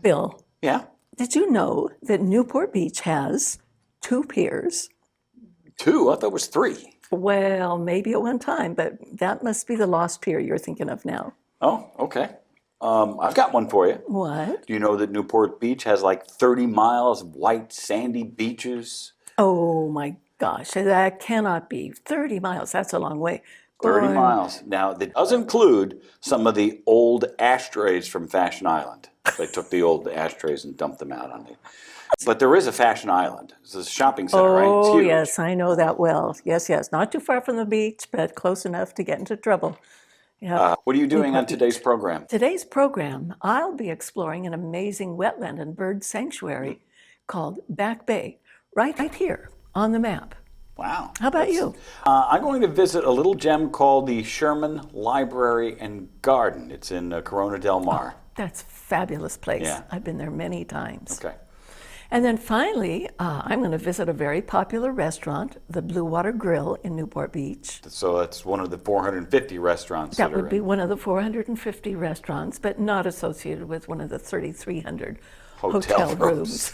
Bill, Yeah. did you know that Newport Beach has 2 piers? 2? I thought it was 3. Well, maybe at one time, but that must be the Lost Pier you're thinking of now. Oh, okay. I've got one for you. What? Do you know that Newport Beach has like 30 miles of white sandy beaches? Oh my gosh, that cannot be 30 miles. That's a long way. 30 Boy, miles. Now, that does include some of the old ashtrays from Fashion Island. They took the old ashtrays and dumped them out on the... But there is a Fashion Island. It's a shopping center, right? It's Oh, huge. yes, I know that well. Yes, yes. Not too far from the beach, but close enough to get into trouble. Yeah. What are you doing on Newport today's Beach. program? Today's program, I'll be exploring an amazing wetland and bird sanctuary called Back Bay, right here on the map. Wow. How about you? I'm going to visit a little gem called the Sherman Library and Garden. It's in Corona del Mar. That's a fabulous place. Yeah. I've been there many times. Okay. And then finally, I'm going to visit a very popular restaurant, the Blue Water Grill in Newport Beach. So that's one of the 450 restaurants. That would be one of the 450 restaurants, but not associated with one of the 3,300 hotel rooms.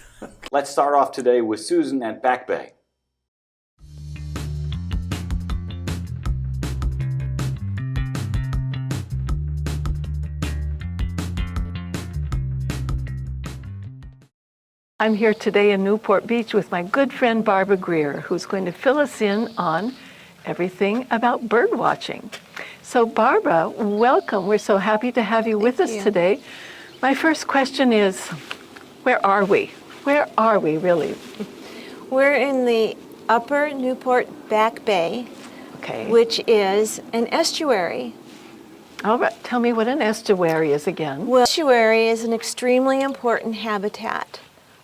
Let's start off today with Susan at Back Bay. I'm here today in Newport Beach with my good friend Barbara Greer, who's going to fill us in on everything about bird watching. So Barbara, welcome. We're so happy to have you with us today. My first question is, where are we? Where are we really? We're in the upper Newport Back Bay, which is an estuary. All right, tell me what an estuary is again. Well, estuary is an extremely important habitat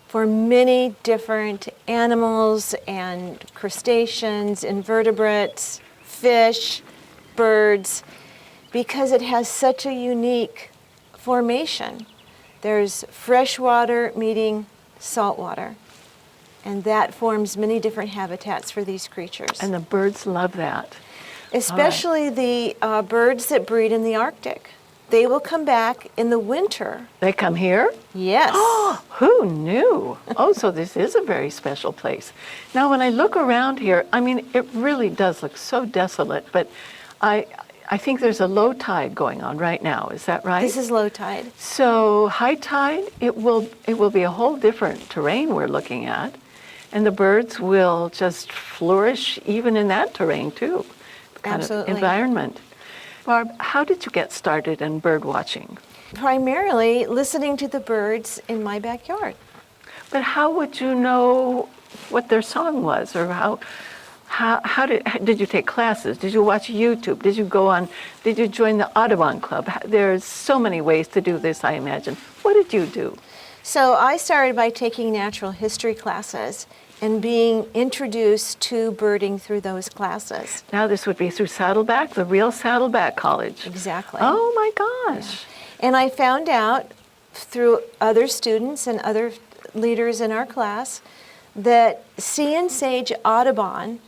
for many different animals and crustaceans, invertebrates, fish, birds, because it has such a unique formation. There's freshwater meeting saltwater, and that forms many different habitats for these creatures. And the birds love that. Especially the birds that breed in the Arctic. They will come back in the winter. They come here? Yes. Oh, who knew? Oh, so this is a very special place. Now, when I look around here, I mean, it really does look so desolate, but I think there's a low tide going on right now. Is that right? This is low tide. So high tide, it will be a whole different terrain we're looking at, and the birds will just flourish even in that terrain too. Kind of environment. Barb, how did you get started in bird watching? Primarily listening to the birds in my backyard. But how would you know what their song was, or how did you take classes? Did you watch YouTube? Did you join the Audubon Club? There's so many ways to do this, I imagine. What did you do? So I started by taking natural history classes and being introduced to birding through those classes. Now this would be through Saddleback, the real Saddleback College. Exactly. Oh my gosh. Yeah. And I found out through other students and other leaders in our class that Sea and Sage Audubon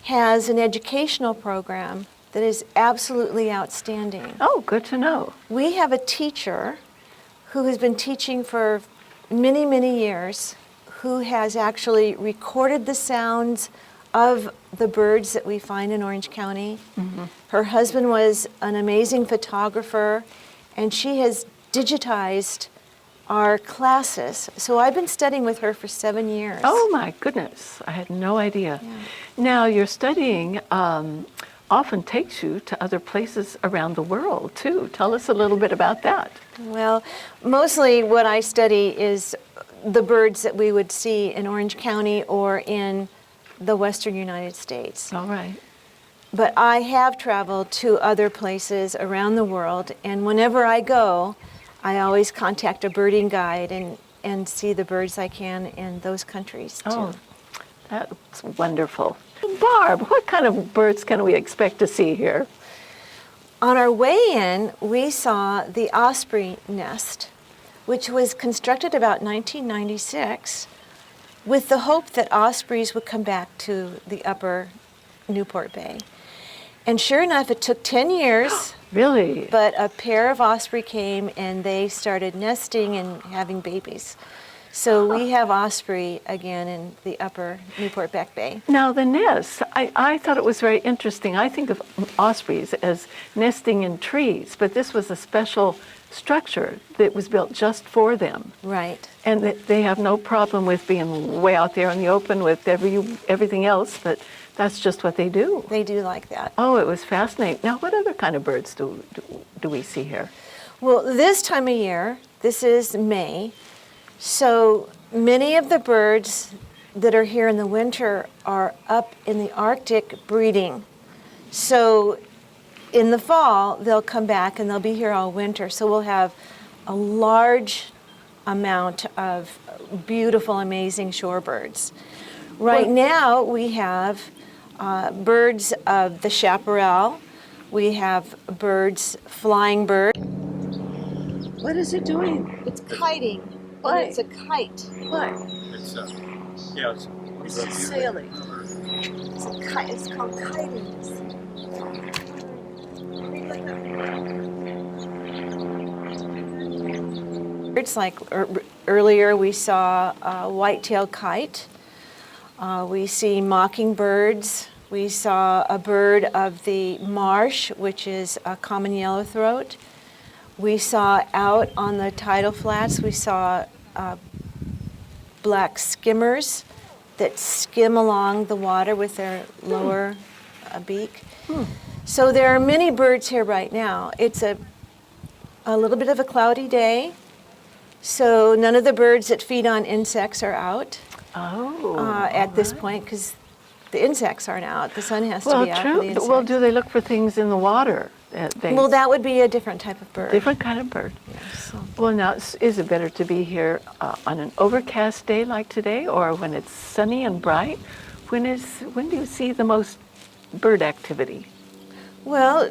has an educational program that is absolutely outstanding. Oh, good to know. We have a teacher who has been teaching for many, many years, who has actually recorded the sounds of the birds that we find in Orange County. Mm-hmm. Her husband was an amazing photographer, and she has digitized our classes. So I've been studying with her for 7 years. Oh my goodness, I had no idea. Yeah. Now your studying often takes you to other places around the world too. Tell us a little bit about that. Well, mostly what I study is the birds that we would see in Orange County or in the western United States. All right. But I have traveled to other places around the world, and whenever I go, I always contact a birding guide and see the birds I can in those countries too. Oh, that's wonderful. Barb, what kind of birds can we expect to see here? On our way in, we saw the osprey nest, which was constructed about 1996 with the hope that ospreys would come back to the upper Newport Bay. And sure enough, it took 10 years Really? But a pair of osprey came and they started nesting and having babies. So we have osprey again in the upper Newport Back Bay. Now, the nests, I thought it was very interesting. I think of ospreys as nesting in trees, but this was a special structure that was built just for them. Right. And that they have no problem with being way out there in the open with everything else, but that's just what they do. They do like that. Oh, it was fascinating. Now, what other kind of birds do we see here? Well, this time of year, this is May, so many of the birds that are here in the winter are up in the Arctic breeding. So in the fall, they'll come back and they'll be here all winter. So we'll have a large amount of beautiful, amazing shorebirds. Right now, we have birds of the chaparral. We have birds, flying bird. What is it doing? It's kiting. Why? And it's a kite. What? It's yeah, It's just sailing. It's a kite. It's called kiting. It's like earlier we saw a white-tailed kite. We see mockingbirds. We saw a bird of the marsh, which is a common yellowthroat. We saw out on the tidal flats, we saw black skimmers that skim along the water with their lower beak. So there are many birds here right now. It's a little bit of a cloudy day, so none of the birds that feed on insects are out at this point because the insects aren't out. The sun has to be out for the insects. Well, do they look for things in the water? Well, that would be a different type of bird. Different kind of bird. Yes. Well, now, is it better to be here on an overcast day like today, or when it's sunny and bright? When do you see the most bird activity? Well,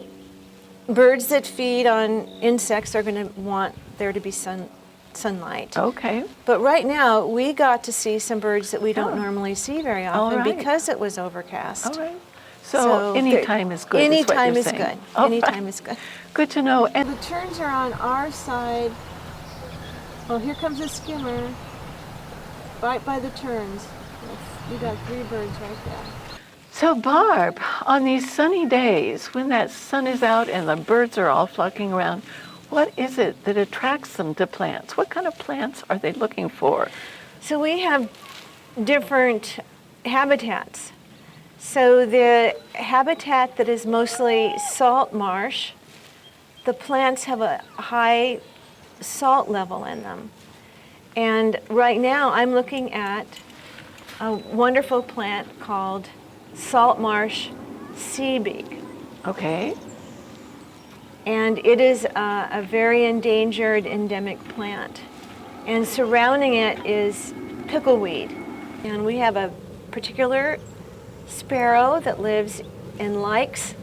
birds that feed on insects are going to want there to be sunlight. Okay. But right now, we got to see some birds that we don't normally see very All often right. because it was overcast. All right. So any there- time is good. Any is what time you're is saying. good. All Any right. time is good. Good to know. And The terns are on our side. Oh, here comes a skimmer. Right by the terns. We got 3 birds right there. so, Barb, on these sunny days when that sun is out and the birds are all flocking around, what is it that attracts them to plants? What kind of plants are they looking for? So we have different habitats. So the habitat that is mostly salt marsh, the plants have a high salt level in them. And right now I'm looking at a wonderful plant called salt marsh sea beak. Okay. And it is a very endangered endemic plant. And surrounding it is pickleweed. And we have a particular sparrow that lives and likes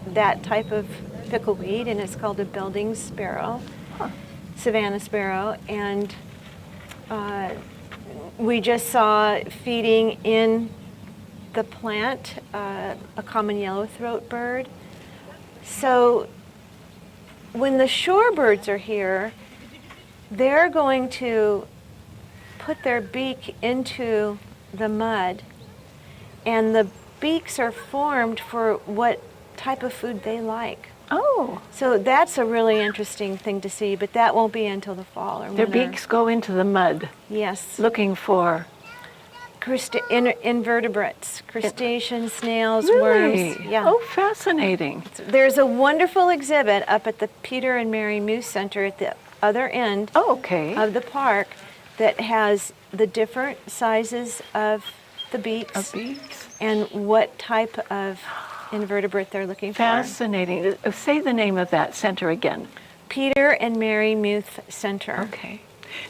that type of pickleweed, and it's called a building sparrow, savanna sparrow. And we just saw feeding in the plant a common yellowthroat bird. So when the shorebirds are here, they're going to put their beak into the mud, and the beaks are formed for what type of food they like. Oh, So that's a really interesting thing to see, but that won't be until the fall or their winter. beaks go into the mud Yes. looking for... Invertebrates, crustaceans, snails, Really? worms. Yeah. Oh, fascinating. There's a wonderful exhibit up at the Peter and Mary Moose Center at the other end Oh, okay. of the park that has the different sizes of the beaks Of beaks. and what type of invertebrate they're looking for. Fascinating. Say the name of that center again. Peter and Mary Moose Center. Okay.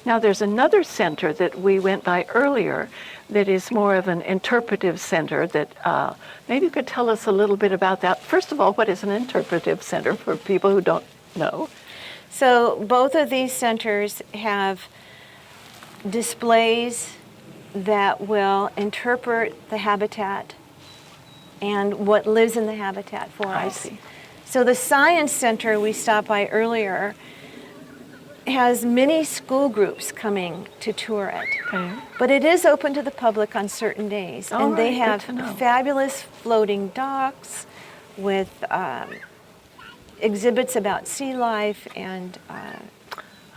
Now, there's another center that we went by earlier that is more of an interpretive center that maybe you could tell us a little bit about that. First of all, what is an interpretive center for people who don't know? So both of these centers have displays that will interpret the habitat and what lives in the habitat for I us. see. So the Science Center we stopped by earlier has many school groups coming to tour it. Okay. But it is open to the public on certain days. All and they right, good have to know. fabulous floating docks with exhibits about sea life and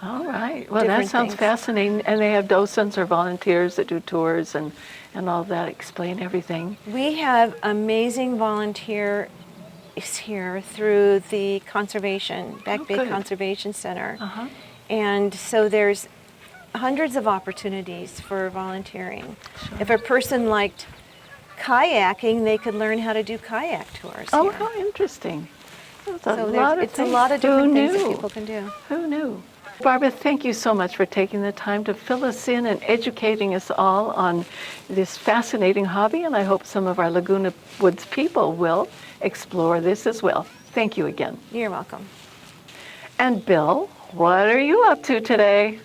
All right. Well, that different sounds things. fascinating. And they have docents or volunteers that do tours and all that, explain everything. we have amazing volunteers here through the Back Bay good. Conservation Center. Uh-huh. And so there's hundreds of opportunities for volunteering. If a person liked kayaking, they could learn how to do kayak tours Oh, here. how interesting. That's a So lot of it's a things. lot of Who different things that knew? people can do. Who knew? Barbara, thank you so much for taking the time to fill us in and educating us all on this fascinating hobby, and I hope some of our Laguna Woods people will explore this as well. Thank you again. You're welcome. And Bill, what are you up to today?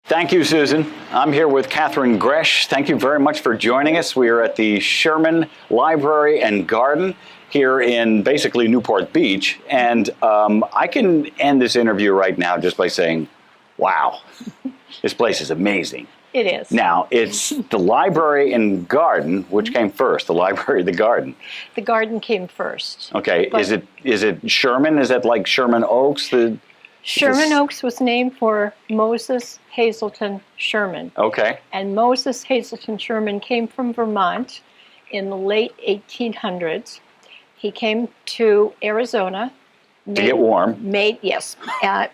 Thank you, Susan. I'm here with Catherine Gresh. Thank you very much for joining us. We are at the Sherman Library and Garden here in basically Newport Beach. And I can end this interview right now just by saying, wow, this place is amazing. It is. Now, it's the library and garden, which came first, the library or the garden? The garden came first. Okay, But- is it Sherman? Is that like Sherman Oaks? Sherman Oaks was named for Moses Hazelton Sherman. Okay, And Moses Hazelton Sherman came from Vermont in the late 1800s. He came to Arizona. to get warm.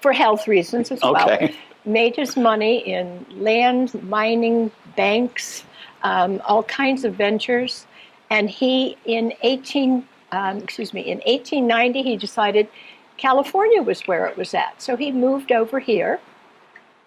For health reasons as well. Okay. Made his money in land, mining, banks, all kinds of ventures. And he, in 1890, he decided California was where it was at. So he moved over here,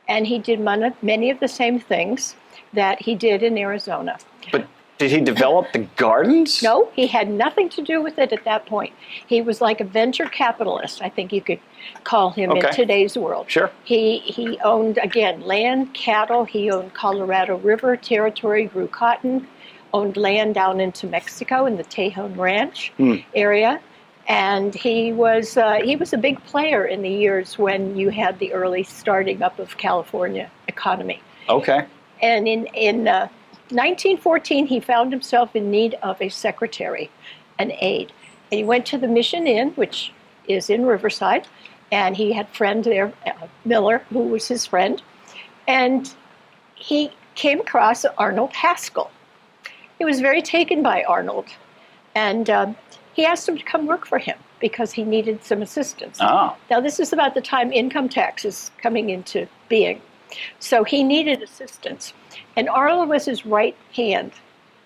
and he did many of the same things that he did in Arizona. But did he develop the gardens? No, he had nothing to do with it at that point. He was like a venture capitalist, I think you could call him Okay. in today's world. Sure. He owned, again, land, cattle. He owned Colorado River territory, grew cotton, owned land down into Mexico in the Tejon Ranch area. And he was a big player in the years when you had the early starting up of California economy. Okay. And in 1914, he found himself in need of a secretary, an aide. And he went to the Mission Inn, which is in Riverside, and he had a friend there, Miller, who was his friend. And he came across Arnold Haskell. He was very taken by Arnold. And he asked him to come work for him because he needed some assistance. Oh. Now, this is about the time income tax is coming into being. So he needed assistance. And Arnold was his right hand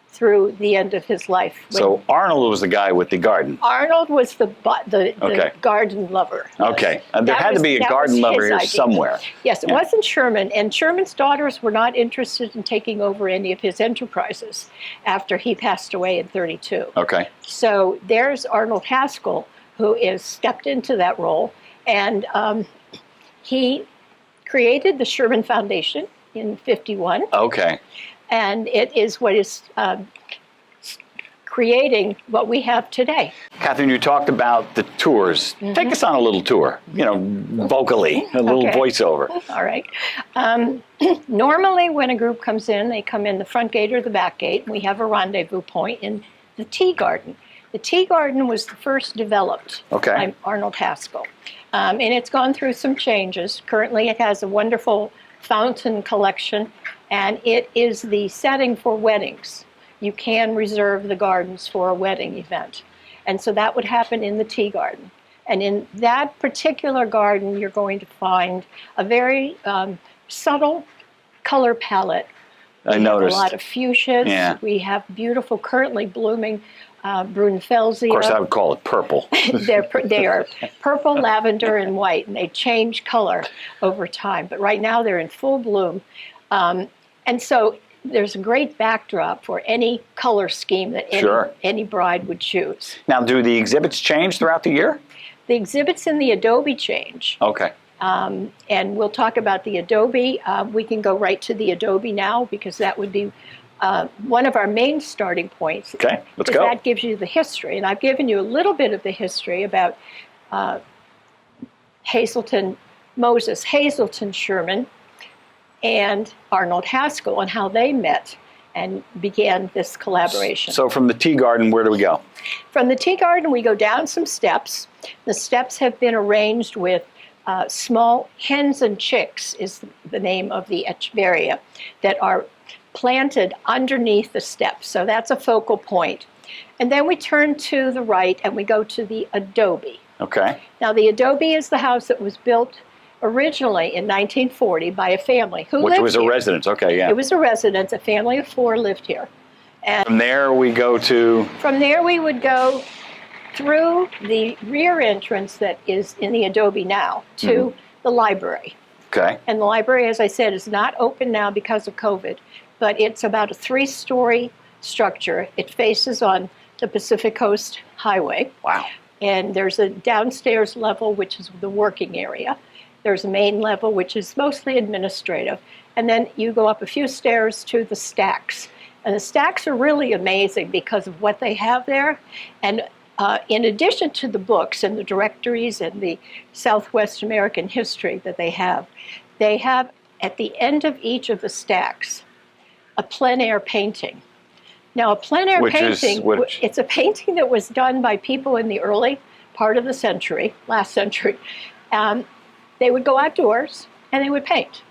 through the end of his life. So Arnold was the guy with the garden. Arnold was the Okay. garden lover. Okay. And there That had to was- be a that garden was lover his here idea. somewhere. Yes, it Yeah. wasn't Sherman, and Sherman's daughters were not interested in taking over any of his enterprises after he passed away in 32. Okay. So there's Arnold Haskell, who is stepped into that role, and he created the Sherman Foundation in 51, Okay. and it is what is creating what we have today. Catherine, you talked about the tours. Take us on a little tour, vocally, a little Okay. voiceover. All right. Normally, when a group comes in, they come in the front gate or the back gate, and we have a rendezvous point in the tea garden. The tea garden was the first developed Okay. by Arnold Haskell, and it's gone through some changes. Currently, it has a wonderful fountain collection, and it is the setting for weddings. You can reserve the gardens for a wedding event. And so that would happen in the tea garden. And in that particular garden, you're going to find a very subtle color palette. I We noticed. have a lot of fuchsias. Yeah. We have beautiful, currently blooming Brunfelsia. Of course, I would call it purple. They are purple, lavender, and white, and they change color over time. But right now they're in full bloom. And so there's a great backdrop for any color scheme that Sure. any bride would choose. Now, do the exhibits change throughout the year? The exhibits in the Adobe change. Okay. And we'll talk about the Adobe. We can go right to the Adobe now because that would be one of our main starting points. Okay, let's is go. That gives you the history. And I've given you a little bit of the history about Moses Hazelton Sherman and Arnold Haskell and how they met and began this collaboration. So from the tea garden, where do we go? From the tea garden, we go down some steps. The steps have been arranged with small hens and chicks is the name of the echeveria that are planted underneath the steps. So that's a focal point. And then we turn to the right and we go to the Adobe. Okay. Now the Adobe is the house that was built originally in 1940 by a family who lived Which was a here. residence. Okay, yeah. It was a residence. A family of 4 lived here. And From there, we go to... from there we would go through the rear entrance that is in the Adobe now to the library. Okay. And the library, as I said, is not open now because of COVID, but it's about a 3-story structure. It faces on the Pacific Coast Highway. Wow. And there's a downstairs level, which is the working area. There's a main level, which is mostly administrative. And then you go up a few stairs to the stacks. And the stacks are really amazing because of what they have there. And in addition to the books and the directories and the Southwest American history that they have at the end of each of the stacks a plein air painting. Now, a plein air painting, it's a painting that was done by people in the early part of the century, last century. They would go outdoors and they would paint.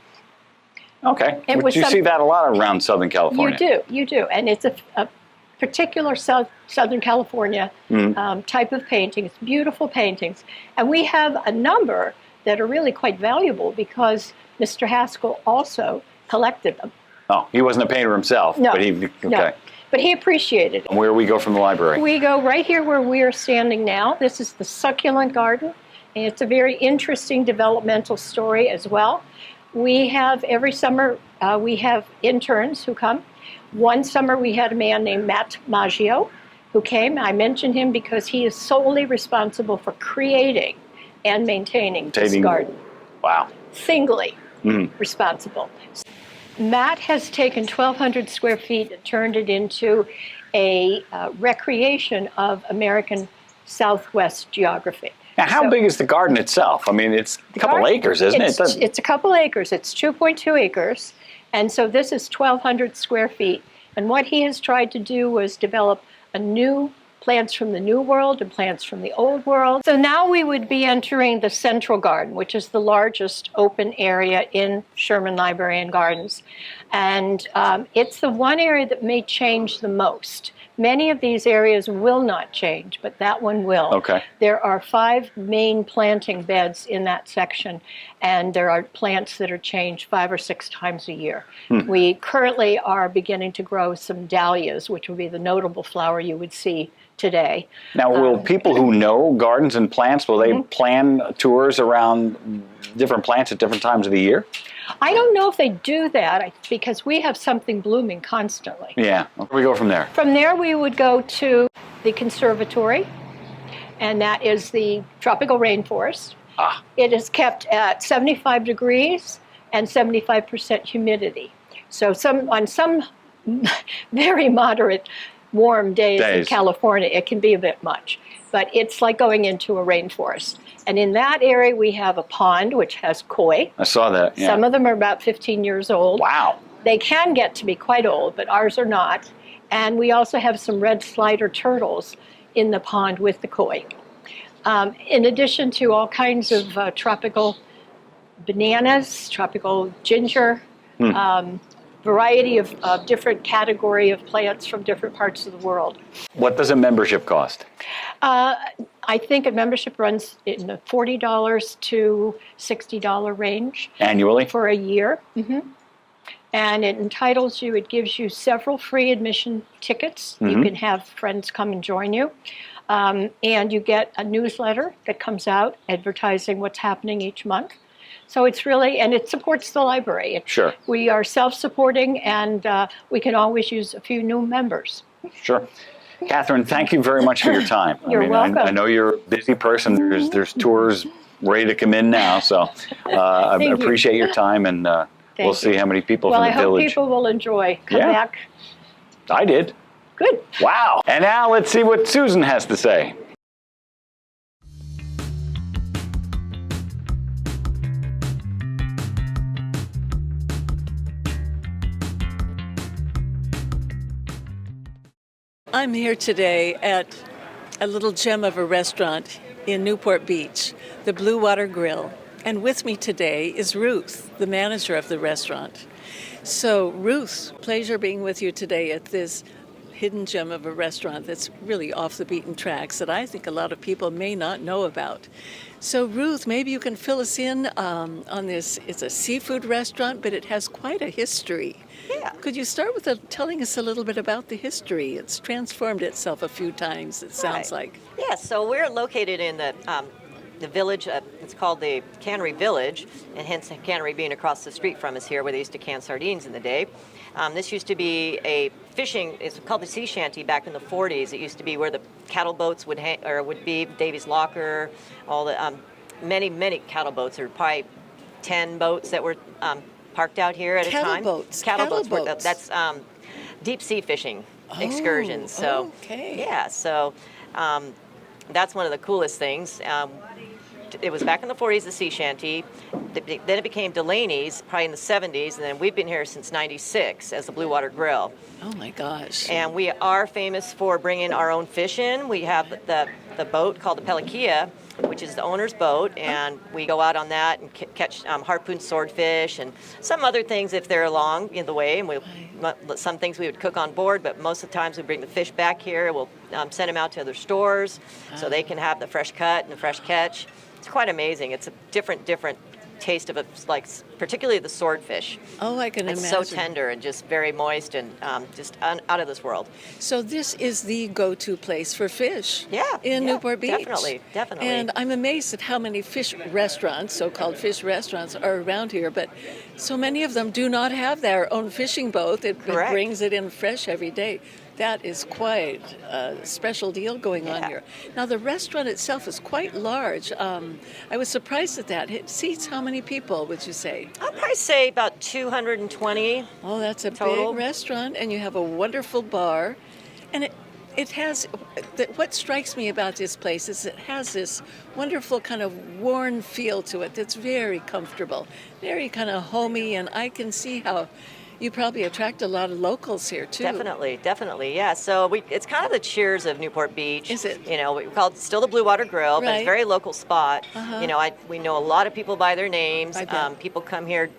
Okay. But you see that a lot around Southern California. You do. And it's a particular Southern California type of painting. It's beautiful paintings. And we have a number that are really quite valuable because Mr. Haskell also collected them. Oh, he wasn't a painter himself. No, But okay. no. But he appreciated it. Where we go from the library? We go right here where we are standing now. This is the succulent garden. And it's a very interesting developmental story as well. We have, every summer, we have interns who come. One summer we had a man named Matt Maggio who came. I mentioned him because he is solely responsible for creating and maintaining this garden. Wow. Singly responsible. Matt has taken 1,200 square feet and turned it into a recreation of American Southwest geography. Now, how big is the garden itself? I mean, it's a couple acres, isn't it? It's a couple acres. It's 2.2 acres. And so this is 1,200 square feet. And what he has tried to do was develop a new plants from the New World and plants from the Old World. So now we would be entering the Central Garden, which is the largest open area in Sherman Library and Gardens. And it's the one area that may change the most. Many of these areas will not change, but that one will. Okay. There are 5 main planting beds in that section, and there are plants that are changed 5 or 6 times a year. We currently are beginning to grow some dahlias, which would be the notable flower you would see today. Now, will people who know gardens and plants, will they plan tours around different plants at different times of the year? I don't know if they do that because we have something blooming constantly. Yeah. Where do we go from there? From there, we would go to the conservatory, and that is the tropical rainforest. It is kept at 75 degrees and 75% humidity. So on some very moderate warm days in California, it can be a bit much. But it's like going into a rainforest. And in that area, we have a pond, which has koi. I saw that, yeah. Some of them are about 15 years old. Wow. They can get to be quite old, but ours are not. And we also have some red slider turtles in the pond with the koi. In addition to all kinds of tropical bananas, tropical ginger, variety of different category of plants from different parts of the world. What does a membership cost? I think a membership runs in the $40 to $60 range. Annually? For a year. And it entitles you, it gives you several free admission tickets. You can have friends come and join you. And you get a newsletter that comes out advertising what's happening each month. So it's really, and it supports the library. Sure. We are self-supporting, and we can always use a few new members. Sure. Catherine, thank you very much for your time. You're welcome. I know you're a busy person. There's tours ready to come in now, so I Thank you. appreciate your time, and we'll Thank see you. how many people Well, from I the hope village. people will enjoy. Come Yeah. back. I did. Good. Wow. And now let's see what Susan has to say. I'm here today at a little gem of a restaurant in Newport Beach, the Blue Water Grill. And with me today is Ruth, the manager of the restaurant. So, Ruth, pleasure being with you today at this hidden gem of a restaurant that's really off the beaten tracks that I think a lot of people may not know about. So, Ruth, maybe you can fill us in on this. It's a seafood restaurant, but it has quite a history. Yeah. Could you start with telling us a little bit about the history? It's transformed itself a few times, it sounds Right. like. Yeah, so we're located in the village, it's called the Cannery Village, and hence Cannery being across the street from us here where they used to can sardines in the day. This used to be a fishing, it's called the sea shanty back in the 40s. It used to be where the cattle boats would be, Davy's Locker, all the many cattle boats. There were probably 10 boats that were parked out here at a time. Cattle boats. That's deep sea fishing excursions. So okay. yeah, so that's one of the coolest things. It was back in the 40s, the sea shanty. Then it became Delaney's, probably in the 70s, and then we've been here since '96 as the Blue Water Grill. Oh my gosh. And we are famous for bringing our own fish in. We have the boat called the Pelagia, which is the owner's boat, and we go out on that and catch harpoon swordfish and some other things if they're along in the way. And some things we would cook on board, but most of the times we bring the fish back here. We'll send them out to other stores so they can have the fresh cut and the fresh catch. It's quite amazing. It's a different taste of it, like particularly the swordfish. Oh, I can It's imagine. so tender and just very moist and just out of this world. So this is the go-to place for fish. Yeah, In yeah, Newport Beach. definitely. And I'm amazed at how many fish restaurants, so-called fish restaurants, are around here. But so many of them do not have their own fishing boat. It Correct. brings it in fresh every day. That is quite a special deal going on Yeah. here. Now, the restaurant itself is quite large. I was surprised at that. It seats how many people, would you say? I'd probably say about 220. Oh, that's a Total. big restaurant, and you have a wonderful bar. And it has, what strikes me about this place is it has this wonderful kind of worn feel to it that's very comfortable, very kind of homey, and I can see how you probably attract a lot of locals here, too. Definitely, yeah. So it's kind of the Cheers of Newport Beach. Is it? You know, we call it still the Blue Water Grill, but it's Right. a very local spot. Uh-huh. You know, we know a lot of people by their names. I bet. People come here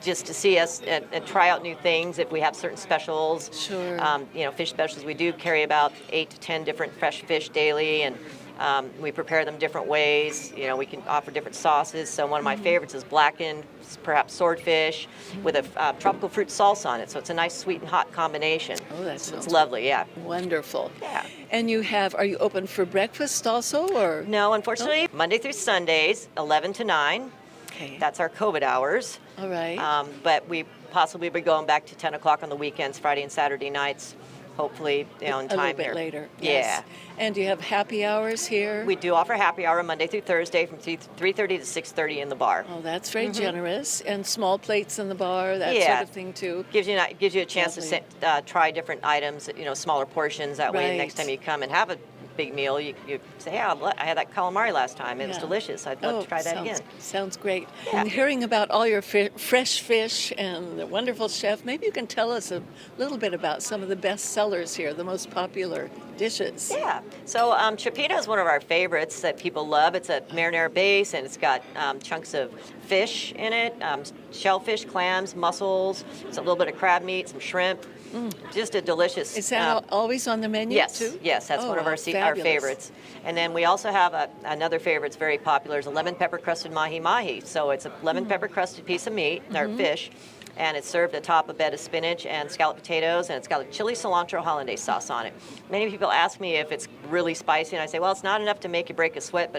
just to see us and try out new things if we have certain specials. Sure. You know, fish specials. We do carry about 8 to 10 different fresh fish daily, and we prepare them different ways. You know, we can offer different sauces. So one of my favorites is blackened, perhaps swordfish, with a tropical fruit salsa on it. So it's a nice sweet and hot combination. Oh, that It's sounds lovely, yeah. wonderful. Yeah. And are you open for breakfast also, or? No, unfortunately, Monday through Sundays, 11 to 9. Okay. That's our COVID hours. All right. But we possibly be going back to 10 o'clock on the weekends, Friday and Saturday nights, hopefully, in a time little bit here. later. Yeah. Yes. And do you have happy hours here? We do offer happy hour Monday through Thursday from 3:30 to 6:30 in the bar. Oh, that's very generous. And small plates in the bar, that Yeah. sort of thing, too. Gives you a chance Lovely. to try different items, you know, smaller portions. That way, the next Right. time you come and have a big meal, you say, yeah, I had that calamari last time. It was Yeah. delicious. I'd love to try that again. Sounds great. Yeah. And hearing about all your fresh fish and the wonderful chef, maybe you can tell us a little bit about some of the best sellers here, the most popular dishes. Yeah. So chipina is one of our favorites that people love. It's a marinara base, and it's got chunks of fish in it, shellfish, clams, mussels. It's a little bit of crab meat, some shrimp. Just a delicious. Is that always on the menu, Yes, too? yes, that's Oh, one of our fabulous. favorites. And then we also have another favorite that's very popular is a lemon pepper crusted mahi mahi. So it's a lemon pepper crusted piece of meat or fish, and it's served atop a bed of spinach and scalloped potatoes, and it's got a chili cilantro hollandaise sauce on it. Many people ask me if it's really spicy, and I say, well, it's not enough to make you break a sweat,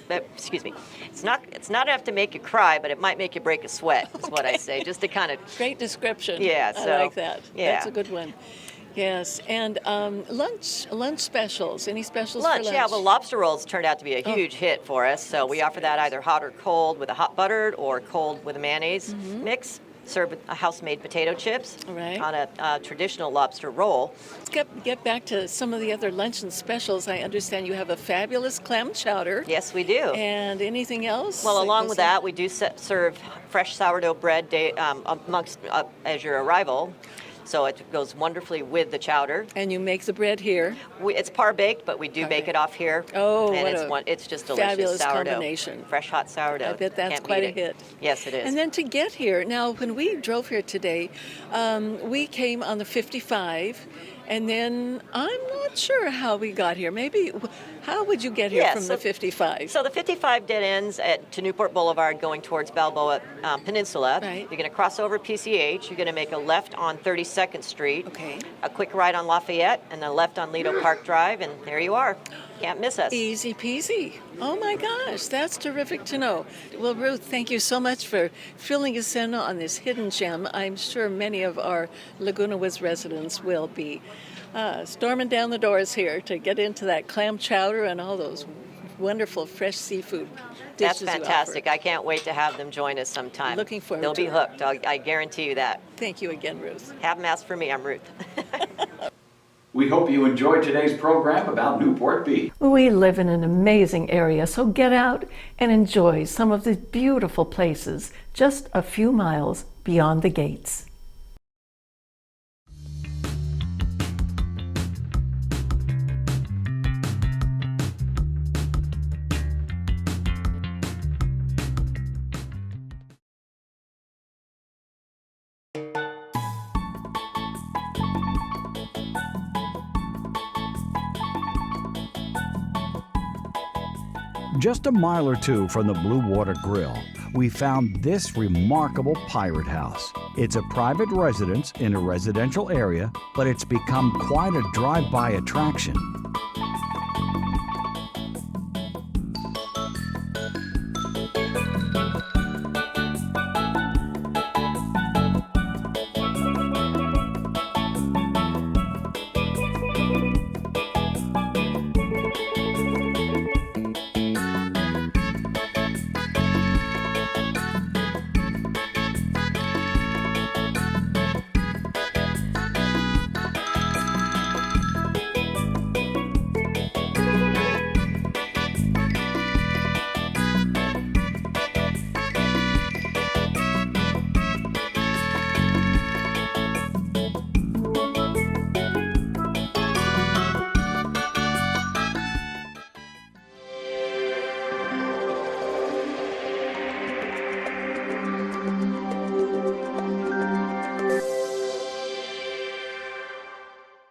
excuse me, it's not enough to make you cry, but it might make you break a sweat. Is what I say, just to kind of. Great description. Yeah, I so, like that. yeah. That's a good one. Yes, and lunch specials. Any specials for Lunch, lunch? yeah. Well, lobster rolls turned out to be a huge hit for us, so we offer that either hot or cold with a hot buttered or cold with a mayonnaise mix. Served with a house-made potato chips Right. on a traditional lobster roll. Let's get back to some of the other luncheon specials. I understand you have a fabulous clam chowder. Yes, we do. And anything else? Well, I along guess with that, we do serve fresh sourdough bread amongst as your arrival, so it goes wonderfully with the chowder. And you make the bread here. It's par baked, but we do bake it off here. Oh, and what it's just delicious fabulous sourdough, combination. fresh hot sourdough. I bet that's Can't quite beat a it. hit. Yes, it is. And then to get here, now when we drove here today, we came on the 55, and then I'm not sure how we got here. Maybe, how would you get here Yeah, from so- the 55? So the 55 dead ends to Newport Boulevard going towards Balboa Peninsula. Right. You're going to cross over PCH. You're going to make a left on 32nd Street. Okay. A quick right on Lafayette, and then left on Lido Park Drive, and there you are. Can't miss us. Easy peasy. Oh my gosh, that's terrific to know. Well, Ruth, thank you so much for filling us in on this hidden gem. I'm sure many of our Laguna Woods residents will be storming down the doors here to get into that clam chowder and all those wonderful fresh seafood That's dishes you offer. fantastic. I can't wait to have them join us sometime. Looking forward They'll to be it. hooked. I guarantee you that. Thank you again, Ruth. Have them ask for me. I'm Ruth. We hope you enjoyed today's program about Newport Beach. We live in an amazing area, so get out and enjoy some of the beautiful places just a few miles beyond the gates. Just a mile or two from the Blue Water Grill, we found this remarkable pirate house. It's a private residence in a residential area, but it's become quite a drive-by attraction.